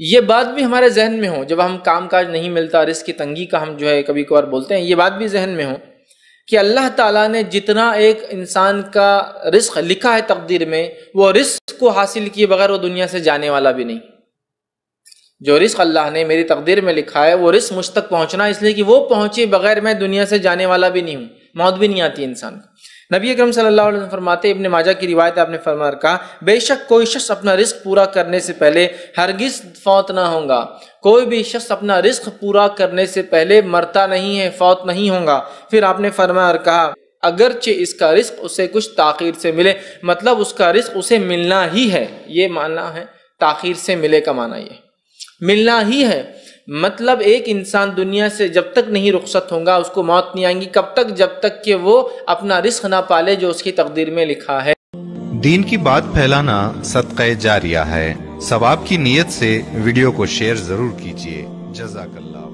یہ بات بھی ہمارے ذہن میں ہو جب ہم کام کاج نہیں ملتا، رزق کی تنگی کا ہم جو ہے کبھی کبھار بولتے ہیں، یہ بات بھی ذہن میں ہو کہ اللہ تعالیٰ نے جتنا ایک انسان کا رزق لکھا ہے تقدیر میں، وہ رزق کو حاصل کیے بغیر وہ دنیا سے جانے والا بھی نہیں۔ جو رزق اللہ نے میری تقدیر میں لکھا ہے وہ رزق مجھ تک پہنچنا، اس لیے کہ وہ پہنچے بغیر میں دنیا سے جانے والا بھی نہیں ہوں، موت بھی نہیں آتی انسان کو۔ نبی اکرم صلی اللہ علیہ وسلم فرماتے، ابن ماجہ کی روایت، آپ نے فرما رکھا، بے شک کوئی شخص اپنا رزق پورا کرنے سے پہلے ہرگز فوت نہ ہوگا، کوئی بھی شخص اپنا رزق پورا کرنے سے پہلے مرتا نہیں ہے، فوت نہیں ہوگا۔ پھر آپ نے فرمایا اور کہا اگرچہ اس کا رزق اسے کچھ تاخیر سے ملے، مطلب اس کا رزق اسے ملنا ہی ہے، یہ معنی ہے تاخیر سے ملے کا معنی، یہ ملنا ہی ہے، مطلب ایک انسان دنیا سے جب تک نہیں رخصت ہوگا اس کو موت نہیں آئیں گی، کب تک؟ جب تک کہ وہ اپنا رزق نہ پالے جو اس کی تقدیر میں لکھا ہے۔ دین کی بات پھیلانا صدقہ جاریہ ہے، ثواب کی نیت سے ویڈیو کو شیئر ضرور کیجیے۔ جزاک اللہ۔